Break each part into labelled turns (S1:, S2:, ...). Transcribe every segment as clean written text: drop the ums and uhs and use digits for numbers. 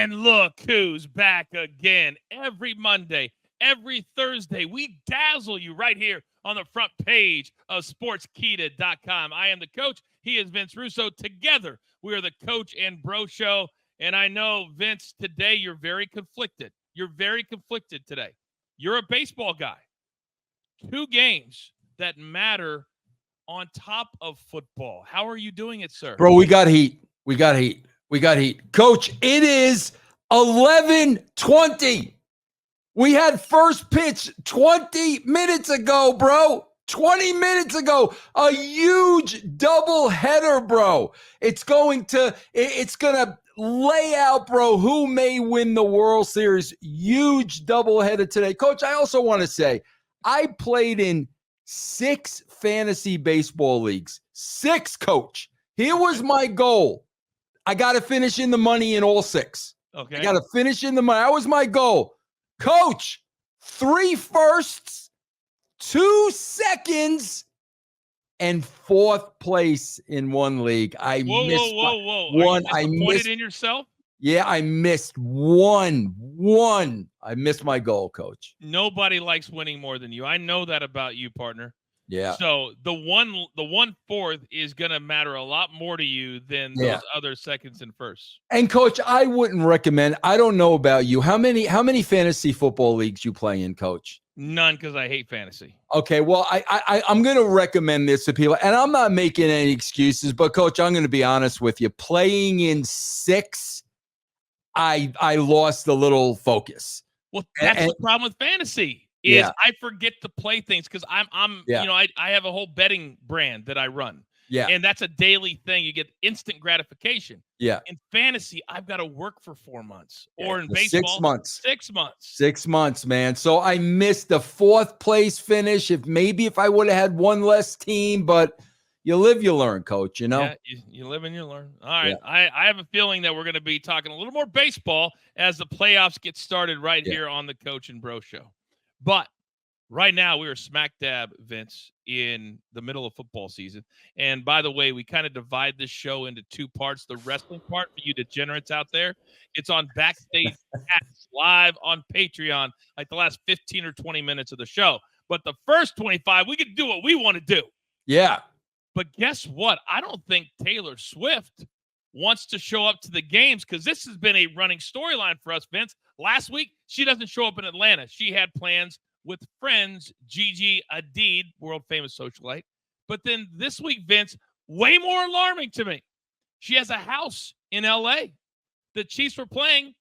S1: And look who's back again. Every Monday, every Thursday, we dazzle you right here on the front page of Sportskeeda.com. I am the coach. He is Vince Russo. Together, we are the Coach and Bro Show. And I know, Vince, today you're very conflicted. You're very conflicted today. You're a baseball guy. 2 games that matter on top of football. How are you doing it, sir?
S2: Bro, we got heat. We got heat. Coach, it is 11:20. We had first pitch 20 minutes ago, bro. 20 minutes ago. A huge doubleheader, bro. It's going to lay out, bro, who may win the World Series. Huge doubleheader today. Coach, I also want to say, I played in 6 fantasy baseball leagues. 6, Coach. Here was my goal. I got to finish in the money in all 6.
S1: Okay.
S2: I got to finish in the money. That was my goal. Coach, 3 firsts, 2 seconds, and 4th place in 1 league. I missed one.
S1: Are you disappointed in yourself?
S2: Yeah, I missed one. I missed my goal, Coach.
S1: Nobody likes winning more than you. I know that about you, partner.
S2: Yeah.
S1: So the 1/4 is going to matter a lot more to you than those other seconds and firsts.
S2: And Coach, I wouldn't recommend. I don't know about you. How many fantasy football leagues you play in, Coach?
S1: None, because I hate fantasy.
S2: Okay, well, I'm going to recommend this to people, and I'm not making any excuses, but Coach, I'm going to be honest with you. Playing in 6, I lost a little focus.
S1: Well, that's the problem with fantasy. I forget to play things because I have a whole betting brand that I run.
S2: Yeah.
S1: And that's a daily thing. You get instant gratification.
S2: Yeah.
S1: In fantasy, I've got to work for 4 months. Or in baseball,
S2: 6 months.
S1: 6 months.
S2: 6 months, man. So I missed the 4th place finish. If I would have had one less team, but you live, you learn, Coach, you know?
S1: Yeah, you live and you learn. All right. Yeah. I have a feeling that we're going to be talking a little more baseball as the playoffs get started here on the Coach and Bro Show. But right now, we are smack dab, Vince, in the middle of football season. And by the way, we kind of divide this show into 2 parts. The wrestling part for you degenerates out there, it's on Backstage Pass live on Patreon, like the last 15 or 20 minutes of the show. But the first 25, we can do what we want to do.
S2: Yeah.
S1: But guess what? I don't think Taylor Swift wants to show up to the games because this has been a running storyline for us, Vince. Last week, she doesn't show up in Atlanta. She had plans with friends, Gigi Hadid, world-famous socialite. But then this week, Vince, way more alarming to me. She has a house in L.A. The Chiefs were playing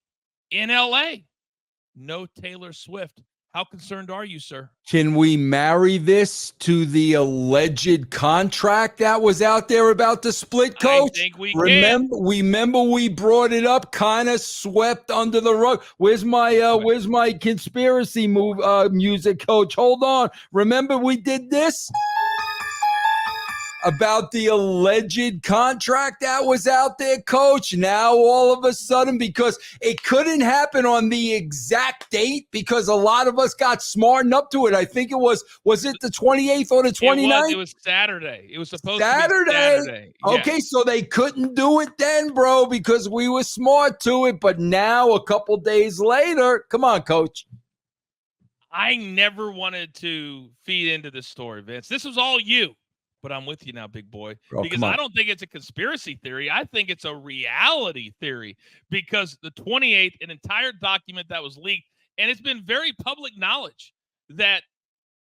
S1: in L.A. No Taylor Swift. How concerned are you, sir?
S2: Can we marry this to the alleged contract that was out there about the split, Coach?
S1: I think we
S2: can. Remember we brought it up, kind of swept under the rug. Where's my conspiracy music, Coach? Hold on. Remember we did this? About the alleged contract that was out there, Coach. Now, all of a sudden, because it couldn't happen on the exact date because a lot of us got smartened up to it. I think it was it the 28th or the 29th?
S1: It was Saturday. It was supposed to be Saturday.
S2: Okay,
S1: yeah.
S2: So they couldn't do it then, bro, because we were smart to it. But now, a couple days later, come on, Coach.
S1: I never wanted to feed into this story, Vince. This was all you. But I'm with you now, big boy, because I don't think it's a conspiracy theory. I think it's a reality theory because the 28th, an entire document that was leaked, and it's been very public knowledge that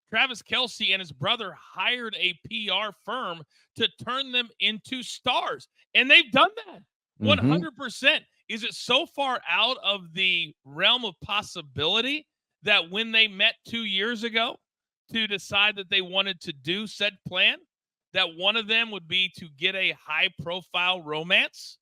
S1: Travis Kelce and his brother hired a PR firm to turn them into stars. And they've done that 100%. Is it so far out of the realm of possibility that when they met 2 years ago to decide that they wanted to do said plan, that one of them would be to get a high-profile romance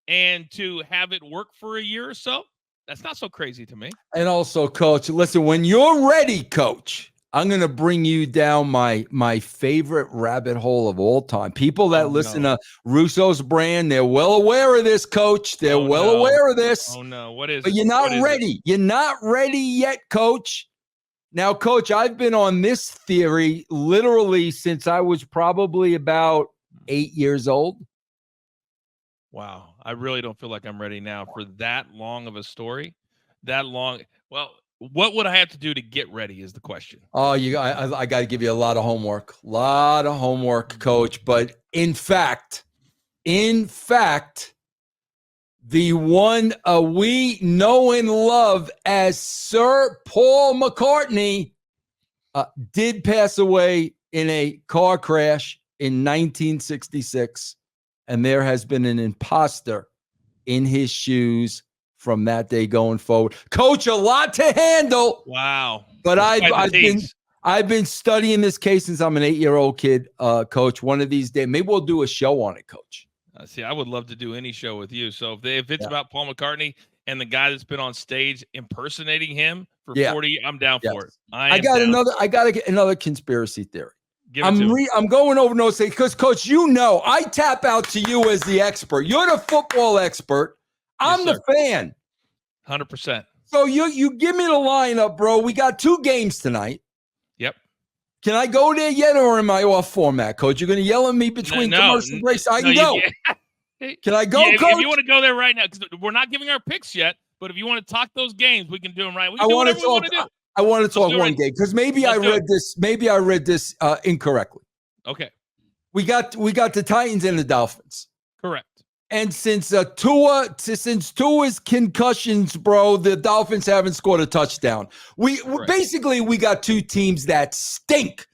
S1: and to have it work for a year or so? That's not so crazy to me.
S2: And also, Coach, listen, when you're ready, Coach, I'm going to bring you down my favorite rabbit hole of all time. People that listen to Russo's brand, they're well aware of this, Coach. They're aware of this.
S1: Oh, no. What is it?
S2: But you're not ready. You're not ready yet, Coach. Now, Coach, I've been on this theory literally since I was probably about 8 years old.
S1: Wow. I really don't feel like I'm ready now for that long of a story. That long. Well, what would I have to do to get ready is the question.
S2: Oh, I got to give you a lot of homework. Coach. But in fact, the one we know and love as Sir Paul McCartney did pass away in a car crash in 1966. And there has been an imposter in his shoes from that day going forward. Coach, a lot to handle.
S1: Wow.
S2: But I've been studying this case since I'm an 8-year-old kid, Coach. One of these days, maybe we'll do a show on it, Coach.
S1: See, I would love to do any show with you. So if it's about Paul McCartney and the guy that's been on stage impersonating him for 40, I'm down for it. I got
S2: to get another conspiracy theory.
S1: I'm
S2: going over notes because, Coach, I tap out to you as the expert. You're the football expert. I'm the fan.
S1: 100%.
S2: So you give me the lineup, bro. We got 2 games tonight.
S1: Yep.
S2: Can I go there yet, or am I off format, Coach? You're going to yell at me between commercial breaks. I can go. Can I go, Coach?
S1: If you want to go there right now, because we're not giving our picks yet, but if you want to talk those games, we can do them right. We can do whatever we want to do.
S2: I want to talk one game because maybe I read this incorrectly.
S1: Okay.
S2: We got the Titans and the Dolphins.
S1: Correct.
S2: And since Tua's concussions, bro, the Dolphins haven't scored a touchdown. We got 2 teams that stink.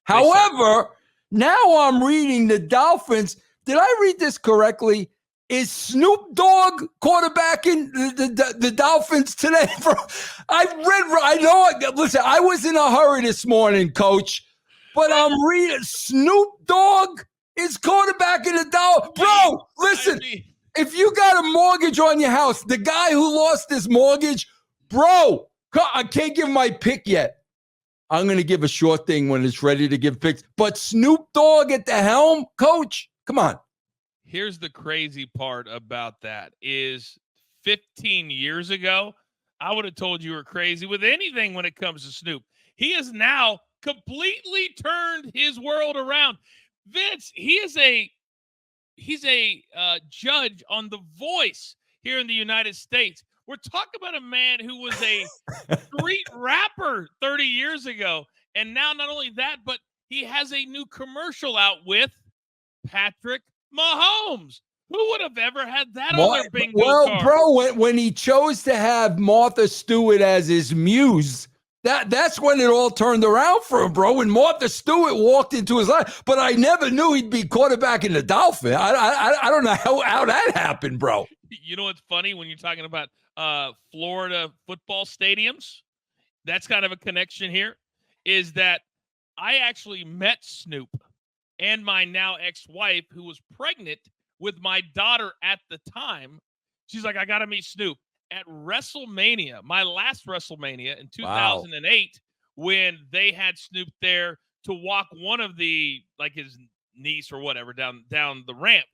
S2: However, now I'm reading the Dolphins. Did I read this correctly? Is Snoop Dogg quarterbacking the Dolphins today, bro? Listen, I was in a hurry this morning, Coach, but I'm reading Snoop Dogg is quarterbacking the Dolphins. Bro, listen, if you got a mortgage on your house, the guy who lost his mortgage, bro, I can't give my pick yet. I'm going to give a short thing when it's ready to give picks. But Snoop Dogg at the helm, Coach, come on.
S1: Here's the crazy part about that is 15 years ago, I would have told you were crazy with anything when it comes to Snoop. He has now completely turned his world around. Vince, he's a judge on The Voice here in the United States. We're talking about a man who was a street rapper 30 years ago. And now not only that, but he has a new commercial out with Patrick Mahomes. Who would have ever had that on their bingo card?
S2: Bro, when he chose to have Martha Stewart as his muse, that's when it all turned around for him, bro. When Martha Stewart walked into his life, but I never knew he'd be quarterbacking the Dolphins. I don't know how that happened, bro.
S1: You know what's funny when you're talking about Florida football stadiums? That's kind of a connection here. Is that I actually met Snoop and my now ex-wife, who was pregnant with my daughter at the time. She's like, I got to meet Snoop at WrestleMania, my last WrestleMania in 2008, when they had Snoop there to walk one of the, like his niece or whatever, down the ramp.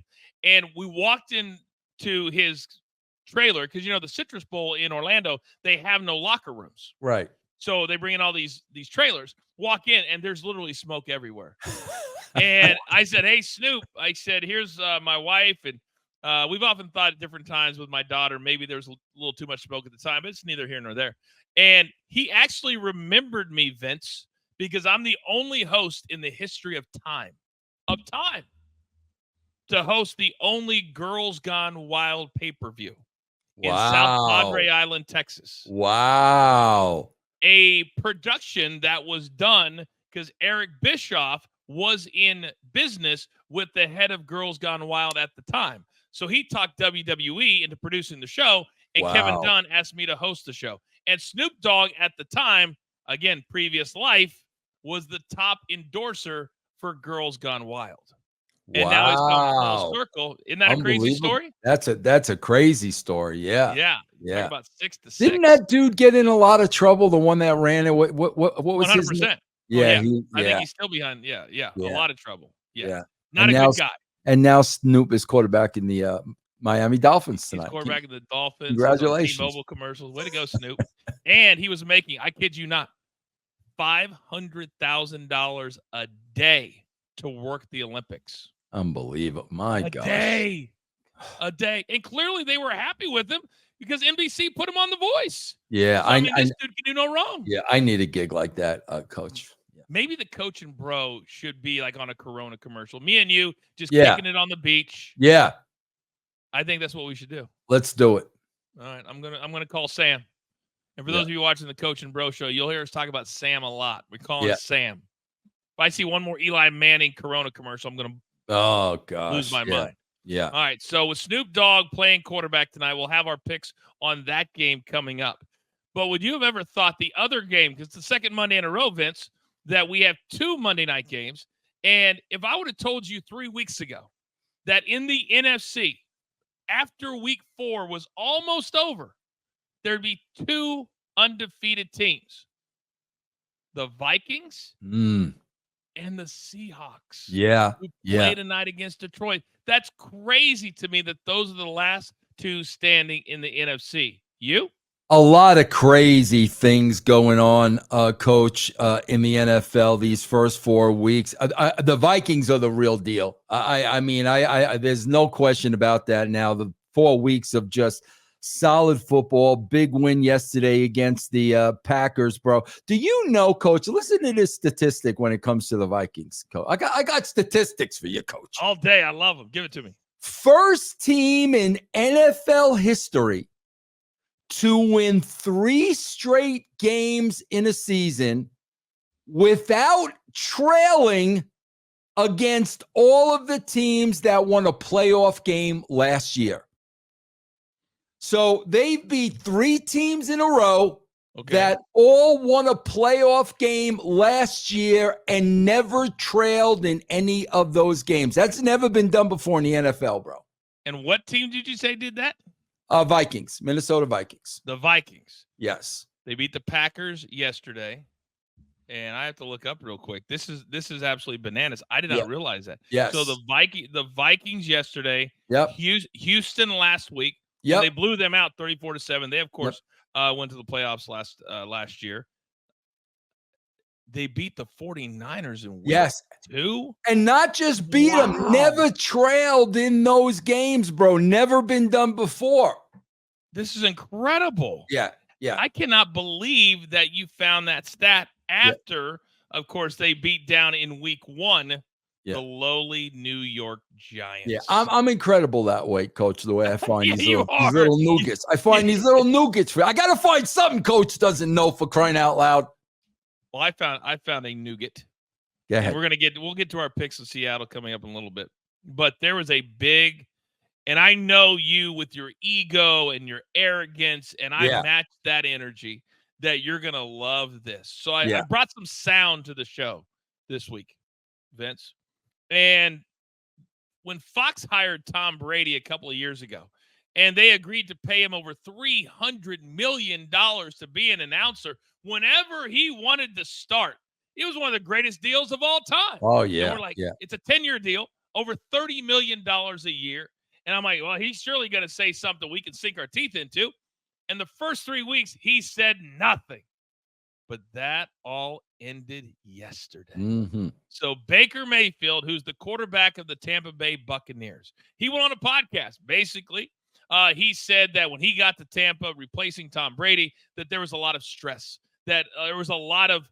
S1: And we walked into his trailer because, the Citrus Bowl in Orlando, they have no locker rooms.
S2: Right.
S1: So they bring in all these trailers, walk in, and there's literally smoke everywhere. And I said, hey, Snoop, I said, here's my wife. And we've often thought at different times with my daughter, maybe there's a little too much smoke at the time, but it's neither here nor there. And he actually remembered me, Vince, because I'm the only host in the history of time to host the only Girls Gone Wild pay-per-view in South Padre Island, Texas.
S2: Wow.
S1: A production that was done because Eric Bischoff was in business with the head of Girls Gone Wild at the time. So he talked WWE into producing the show, and Kevin Dunn asked me to host the show. And Snoop Dogg at the time, again, previous life, was the top endorser for Girls Gone Wild. And now he's come full circle. Isn't that a crazy story?
S2: That's a crazy story. Yeah.
S1: Talk about 6 to 6.
S2: Didn't that dude get in a lot of trouble? The one that ran it. What was
S1: 100%.
S2: his name?
S1: Yeah, I think he's still behind. Yeah. A lot of trouble. Yeah. Not
S2: and
S1: a good guy.
S2: And now Snoop is quarterbacking the Miami Dolphins tonight.
S1: He's quarterbacking the Dolphins.
S2: Congratulations.
S1: T-Mobile commercials. Way to go, Snoop. And he was making, I kid you not, $500,000 a day to work the Olympics.
S2: Unbelievable. My God.
S1: A day. a day. And clearly they were happy with him because NBC put him on The Voice.
S2: Yeah,
S1: so, I mean, this dude can do no wrong.
S2: Yeah, I need a gig like that, Coach. Yeah.
S1: Maybe the Coach and Bro should be like on a Corona commercial. Me and you just kicking it on the beach.
S2: Yeah.
S1: I think that's what we should do.
S2: Let's do it.
S1: All right, I'm gonna call Sam. And for those of you watching the Coach and Bro show, you'll hear us talk about Sam a lot. We call him Sam. If I see one more Eli Manning Corona commercial, I'm gonna lose my mind.
S2: Yeah.
S1: All right. So with Snoop Dogg playing quarterback tonight, we'll have our picks on that game coming up. But would you have ever thought the other game, because it's the second Monday in a row, Vince, that we have 2 Monday night games, and if I would have told you 3 weeks ago that in the NFC, after week 4 was almost over, there'd be 2 undefeated teams. The Vikings and the Seahawks.
S2: Yeah.
S1: Who play tonight against Detroit. That's crazy to me that those are the last 2 standing in the NFC. You?
S2: A lot of crazy things going on, Coach, in the NFL these first 4 weeks. The Vikings are the real deal. I mean, there's no question about that now. The 4 weeks of just solid football, big win yesterday against the Packers, bro. Do you know, Coach? Listen to this statistic when it comes to the Vikings, Coach. I got statistics for you, Coach.
S1: All day. I love them. Give it to me.
S2: First team in NFL history to win 3 straight games in a season without trailing against all of the teams that won a playoff game last year. So they beat 3 teams in a row that all won a playoff game last year and never trailed in any of those games. That's never been done before in the NFL, bro.
S1: And what team did you say did that?
S2: Vikings, Minnesota Vikings.
S1: The Vikings.
S2: Yes.
S1: They beat the Packers yesterday. And I have to look up real quick. This is absolutely bananas. I did not realize that.
S2: Yes.
S1: So the Vikings yesterday.
S2: Yep.
S1: Houston last week.
S2: Yep.
S1: They blew them out 34-7. They of course went to the playoffs last year. They beat the 49ers in week 2.
S2: And not just beat them, never trailed in those games, bro. Never been done before.
S1: This is incredible.
S2: Yeah.
S1: I cannot believe that you found that stat after, of course, they beat down in week 1 the lowly New York Giants.
S2: Yeah, I'm incredible that way, Coach, the way I find these little nougats. I find these little nougats. I got to find something Coach doesn't know, for crying out loud.
S1: Well, I found a nougat.
S2: Go ahead.
S1: We'll get to our picks of Seattle coming up in a little bit. But there was a big, and I know you with your ego and your arrogance, and I match that energy, that you're going to love this. So I brought some sound to the show this week, Vince. And when Fox hired Tom Brady a couple of years ago, and they agreed to pay him over $300 million to be an announcer whenever he wanted to start, it was one of the greatest deals of all time.
S2: Oh, yeah.
S1: And we're like, it's a 10-year deal, over $30 million a year. And I'm like, well, he's surely going to say something we can sink our teeth into. And the first 3 weeks, he said nothing. But that all ended yesterday.
S2: Mm-hmm.
S1: So Baker Mayfield, who's the quarterback of the Tampa Bay Buccaneers, he went on a podcast. Basically, he said that when he got to Tampa replacing Tom Brady, that there was a lot of stress, that there was a lot of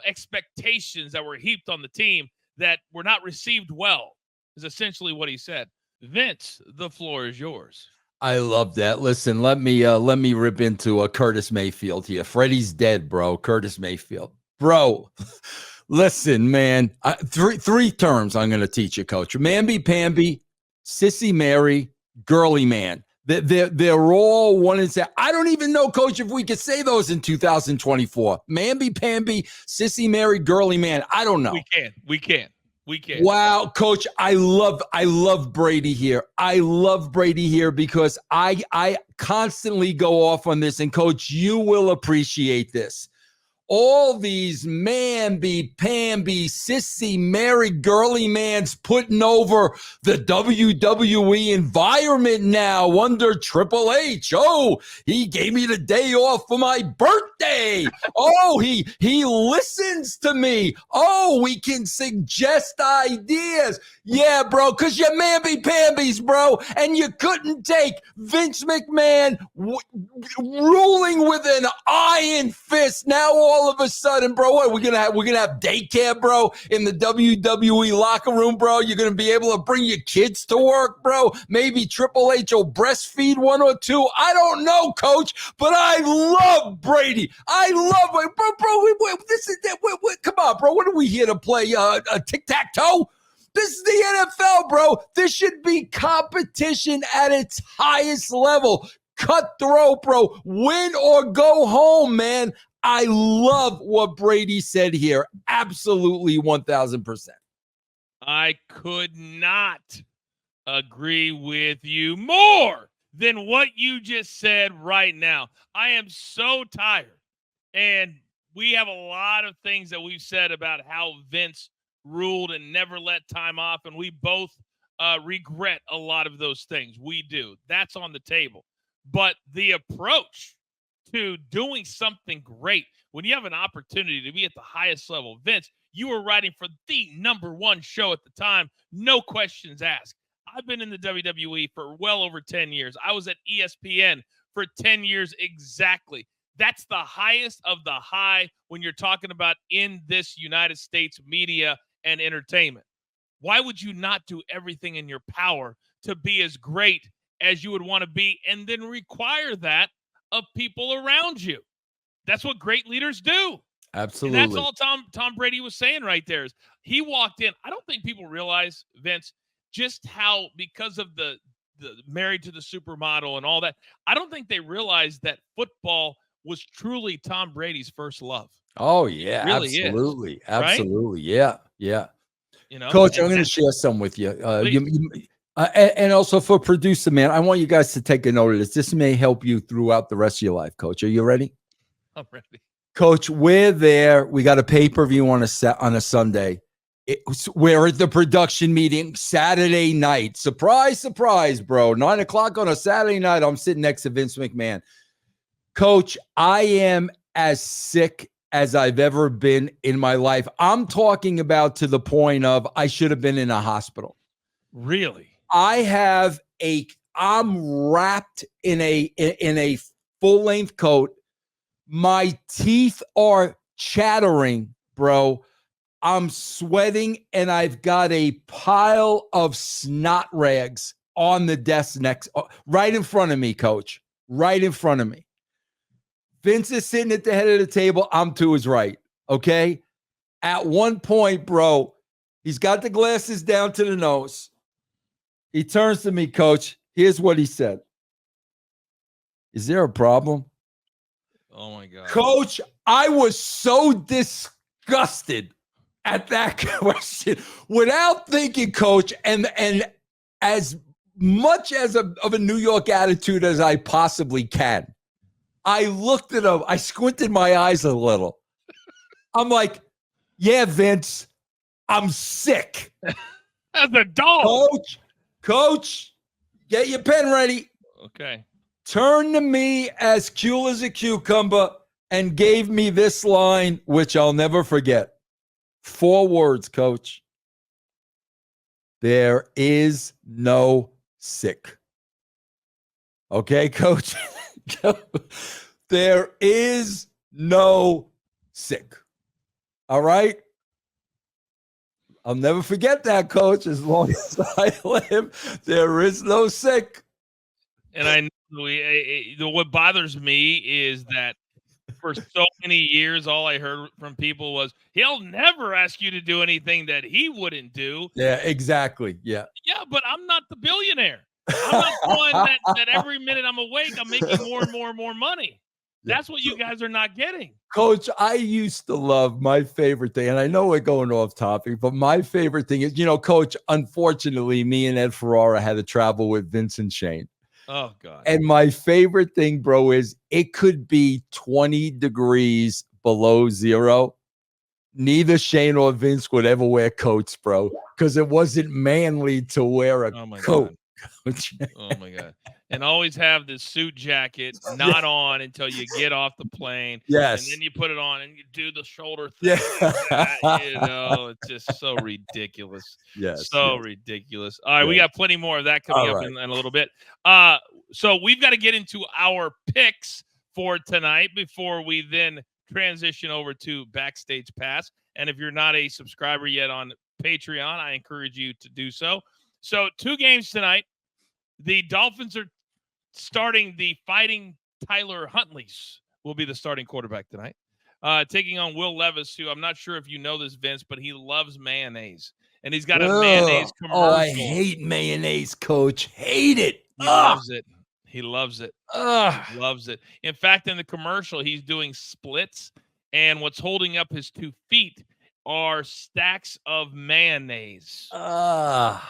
S1: expectations that were heaped on the team that were not received well, is essentially what he said. Vince, the floor is yours.
S2: I love that. Listen, let me rip into Curtis Mayfield here. Freddie's dead, bro. Curtis Mayfield, bro. Listen, man. Three terms I'm going to teach you, Coach. Mamby-pamby, sissy Mary, girly man. They're all one and say. I don't even know, Coach, if we could say those in 2024. Mamby-pamby, sissy Mary, girly man. I don't know.
S1: We can.
S2: Wow, Coach, I love Brady here. I love Brady here because I constantly go off on this, and Coach, you will appreciate this. all these man-be, pan-be, sissy, Mary, girly mans putting over the WWE environment now under Triple H. Oh, he gave me the day off for my birthday. Oh, he listens to me. Oh, we can suggest ideas. Yeah, bro, because you're mamby-pambies, bro, and you couldn't take Vince McMahon ruling with an iron fist. Now all of a sudden, bro, what we're gonna have daycare, bro, in the WWE locker room, bro. You're gonna be able to bring your kids to work, bro. Maybe Triple H will breastfeed one or two. I don't know, Coach, but I love Brady. I love it, bro. This is come on, bro. What are we here to play? A tic-tac-toe? This is the NFL, bro. This should be competition at its highest level. Cutthroat, bro. Win or go home, man. I love what Brady said here. Absolutely 1,000%.
S1: I could not agree with you more than what you just said right now. I am so tired. And we have a lot of things that we've said about how Vince ruled and never let time off. And we both regret a lot of those things. We do. That's on the table. But the approach to doing something great when you have an opportunity to be at the highest level, Vince, you were writing for the #1 show at the time. No questions asked. I've been in the WWE for well over 10 years. I was at ESPN for 10 years exactly. That's the highest of the high when you're talking about in this United States media and entertainment. Why would you not do everything in your power to be as great as you would want to be and then require that of people around you? That's what great leaders do.
S2: Absolutely.
S1: And that's all Tom Brady was saying right there is he walked in. I don't think people realize, Vince, just how, because of the married to the supermodel and all that, I don't think they realized that football was truly Tom Brady's first love.
S2: Oh, yeah,
S1: really
S2: absolutely.
S1: Is,
S2: absolutely.
S1: Right?
S2: Yeah.
S1: You know,
S2: Coach, I'm going to share some with you. And also for producer, man, I want you guys to take a note of this. This may help you throughout the rest of your life, Coach. Are you ready?
S1: I'm ready.
S2: Coach, we're there. We got a pay-per-view on a Sunday. We're at the production meeting Saturday night. Surprise, surprise, bro. 9:00 on a Saturday night. I'm sitting next to Vince McMahon. Coach, I am as sick as I've ever been in my life. I'm talking about to the point of I should have been in a hospital.
S1: Really?
S2: I'm wrapped in a full-length coat. My teeth are chattering, bro. I'm sweating, and I've got a pile of snot rags on the desk right in front of me, Coach. Right in front of me. Vince is sitting at the head of the table. I'm to his right, okay? At one point, bro, he's got the glasses down to the nose. He turns to me, Coach. Here's what he said. Is there a problem?
S1: Oh, my God.
S2: Coach, I was so disgusted at that question without thinking, Coach, and as much as of a New York attitude as I possibly can, I looked at him. I squinted my eyes a little. I'm like, yeah, Vince, I'm sick.
S1: As a dog.
S2: Coach, get your pen ready.
S1: Okay.
S2: Turned to me as cool as a cucumber and gave me this line, which I'll never forget. 4 words, Coach. There is no sick. Okay, Coach? There is no sick. All right? I'll never forget that, Coach, as long as I live. There is no sick.
S1: And I know what bothers me is that for so many years, all I heard from people was, he'll never ask you to do anything that he wouldn't do.
S2: Yeah, exactly. Yeah.
S1: Yeah, but I'm not the billionaire. I'm not the one that every minute I'm awake, I'm making more and more and more money. That's what you guys are not getting.
S2: Coach, I used to love my favorite thing, and I know we're going off topic, but my favorite thing is, Coach, unfortunately, me and Ed Ferrara had to travel with Vince and Shane.
S1: Oh, God.
S2: And my favorite thing, bro, is it could be 20 degrees below 0, neither Shane or Vince would ever wear coats, bro, because it wasn't manly to wear a coat.
S1: Oh my God. And always have this suit jacket not on until you get off the plane.
S2: Yes.
S1: And then you put it on and you do the shoulder thing. Yeah. It's just so ridiculous.
S2: Yes.
S1: Ridiculous. All right. We got plenty more of that coming up in a little bit. So we've got to get into our picks for tonight before we then transition over to Backstage Pass. And if you're not a subscriber yet on Patreon, I encourage you to do so. So 2 games tonight. The Dolphins are starting the Fighting Tyler Huntleys will be the starting quarterback tonight. Taking on Will Levis, who I'm not sure if you know this, Vince, but he loves mayonnaise. And he's got a mayonnaise commercial.
S2: Oh, I hate mayonnaise, Coach. Hate it.
S1: He loves it. He loves it. Loves it. In fact, in the commercial, he's doing splits, and what's holding up his 2 feet are stacks of mayonnaise.
S2: I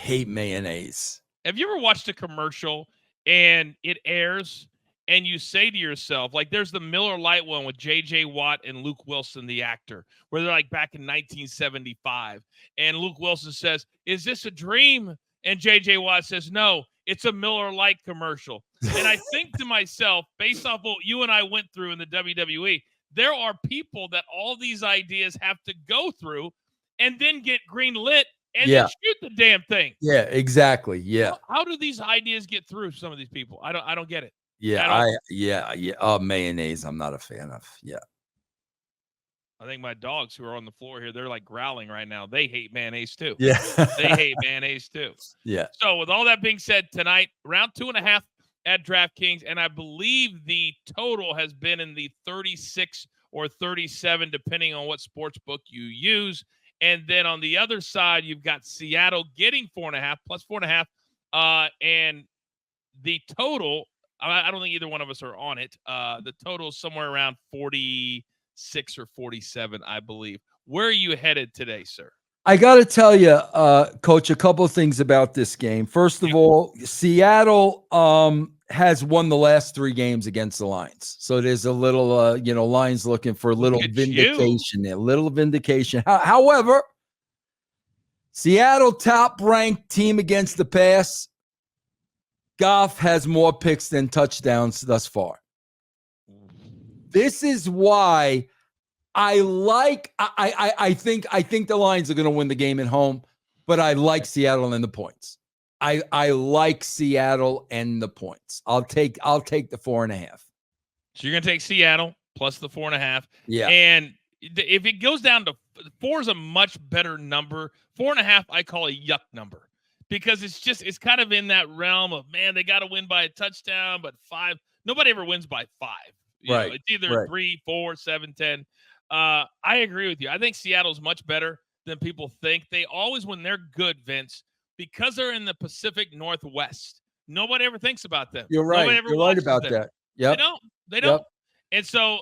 S2: hate mayonnaise.
S1: Have you ever watched a commercial and it airs and you say to yourself, like there's the Miller Lite one with J.J. Watt and Luke Wilson, the actor, where they're like back in 1975. And Luke Wilson says, "Is this a dream?" And J.J. Watt says, "No, it's a Miller Lite commercial." And I think to myself, based off what you and I went through in the WWE, there are people that all these ideas have to go through and then get green lit and then shoot the damn thing.
S2: Yeah, exactly. Yeah.
S1: How do these ideas get through some of these people? I don't get it.
S2: Yeah, Oh, mayonnaise, I'm not a fan of. Yeah.
S1: I think my dogs who are on the floor here, they're like growling right now. They hate mayonnaise too.
S2: Yeah.
S1: They hate mayonnaise too.
S2: Yeah.
S1: So with all that being said, tonight, round 2.5 at DraftKings, and I believe the total has been in the 36 or 37, depending on what sports book you use. And then on the other side, you've got Seattle getting 4.5 plus 4.5. And the total, I don't think either one of us are on it. The total is somewhere around 46 or 47, I believe. Where are you headed today, sir?
S2: I got to tell you, Coach, a couple of things about this game. First of all, Seattle has won the last 3 games against the Lions. So there's a little, Lions looking for a little vindication there, little vindication. However, Seattle top-ranked team against the pass. Goff has more picks than touchdowns thus far. This is why I think the Lions are going to win the game at home, but I like Seattle and the points. I like Seattle and the points. I'll take the 4.5.
S1: So you're going to take Seattle plus the 4.5.
S2: Yeah.
S1: And if it goes down to 4 is a much better number. 4.5 I call a yuck number because it's kind of in that realm of, man, they got to win by a touchdown, but 5, nobody ever wins by 5.
S2: Right.
S1: It's either 3, 4, 7, 10. I agree with you. I think Seattle's much better than people think. They always, when they're good, Vince, because they're in the Pacific Northwest, nobody ever thinks about them.
S2: You're right. You're right about that. Yeah.
S1: They don't. Yep. And so,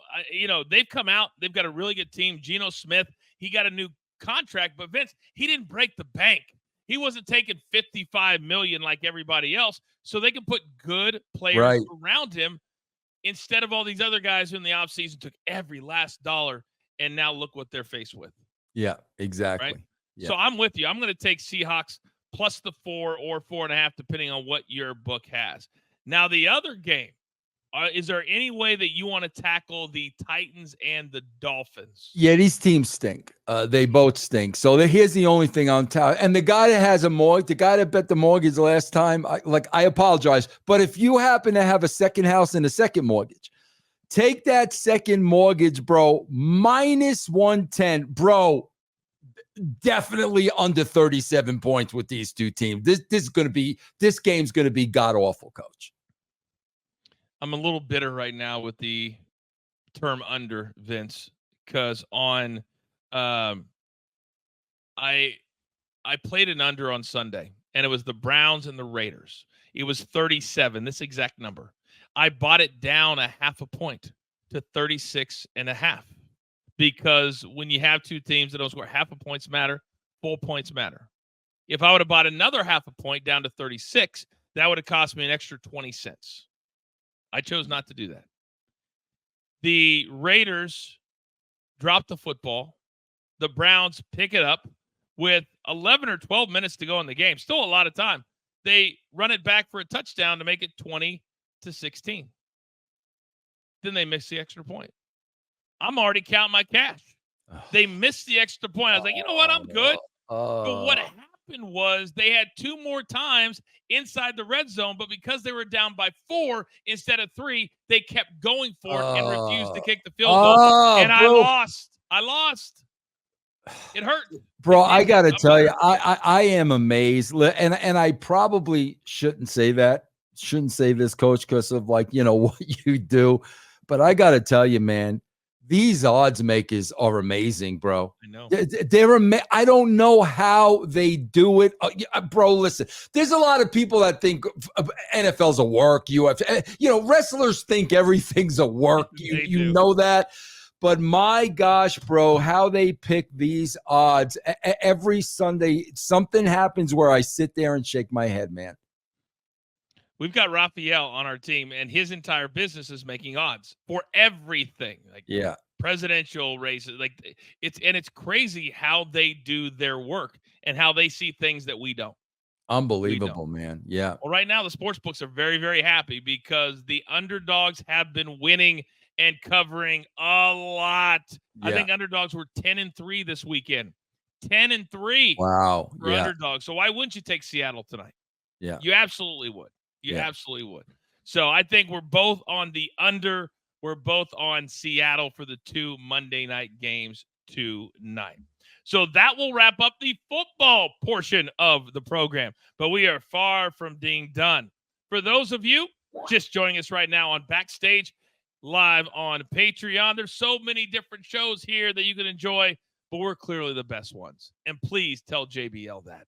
S1: they've come out. They've got a really good team. Geno Smith, he got a new contract, but Vince, he didn't break the bank. He wasn't taking $55 million like everybody else, so they can put good players around him instead of all these other guys who in the offseason took every last dollar, and now look what they're faced with.
S2: Yeah, exactly.
S1: Right?
S2: Yeah.
S1: So I'm with you. I'm going to take Seahawks plus the 4 or 4.5, depending on what your book has. Now, the other game, is there any way that you want to tackle the Titans and the Dolphins?
S2: Yeah, these teams stink. They both stink. So here's the only thing on top. And the guy that has a mortgage, the guy that bet the mortgage last time, I apologize. But if you happen to have a second house and a second mortgage, take that second mortgage, bro, minus 110, bro. Definitely under 37 points with these two teams. This game's going to be god awful, Coach.
S1: I'm a little bitter right now with the term under, Vince, because on I played an under on Sunday, and it was the Browns and the Raiders. It was 37, this exact number. I bought it down a 0.5 point to 36.5 because when you have two teams that don't score, 0.5 points matter, full points matter. If I would have bought another 0.5 point down to 36, that would have cost me an extra 20 cents. I chose not to do that. The Raiders drop the football. The Browns pick it up with 11 or 12 minutes to go in the game. Still a lot of time. They run it back for a touchdown to make it 20-16. Then they miss the extra point. I'm already counting my cash. They missed the extra point. I was like, you know what? I'm good. But what happened was they had 2 more times inside the red zone, but because they were down by 4 instead of 3, they kept going for it and refused to kick the field goal. And I lost. It hurt.
S2: Bro, I got to tell you, I am amazed. And I probably shouldn't say that. Shouldn't say this, Coach, because of what you do. But I got to tell you, man, these odds makers are amazing, bro.
S1: I know.
S2: I don't know how they do it. Bro, listen, there's a lot of people that think NFL's a work. UFC, wrestlers think everything's a work. You know that. But my gosh, bro, how they pick these odds every Sunday, something happens where I sit there and shake my head, man.
S1: We've got Raphael on our team, and his entire business is making odds for everything. Presidential races. It's crazy how they do their work and how they see things that we don't.
S2: Unbelievable, man. Yeah.
S1: Well, right now the sports books are very, very happy because the underdogs have been winning and covering a lot. Yeah. I think underdogs were 10-3 this weekend. 10-3.
S2: Wow.
S1: For underdogs. So why wouldn't you take Seattle tonight?
S2: Yeah.
S1: You absolutely would. You absolutely would. So I think we're both on the under. We're both on Seattle for the 2 Monday night games tonight. So that will wrap up the football portion of the program. But we are far from being done. For those of you just joining us right now on Backstage, live on Patreon, there's so many different shows here that you can enjoy, but we're clearly the best ones. And please tell JBL that.